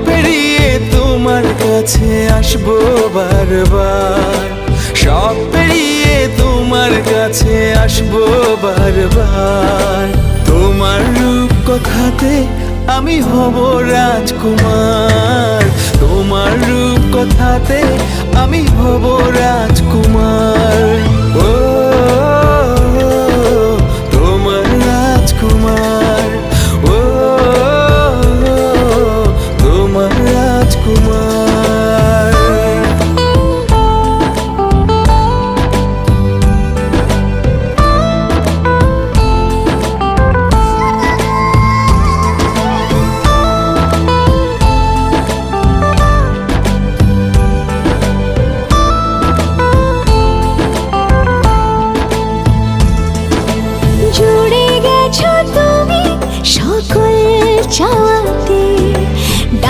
পেরিয়ে তোমার কাছে আসবো বারবার, সব পেরিয়ে তোমার কাছে আসবো বারবার। তোমার রূপ কথাতে আমি হব রাজকুমার, তোমার রূপ কথাতে আমি হব রাজকুমার।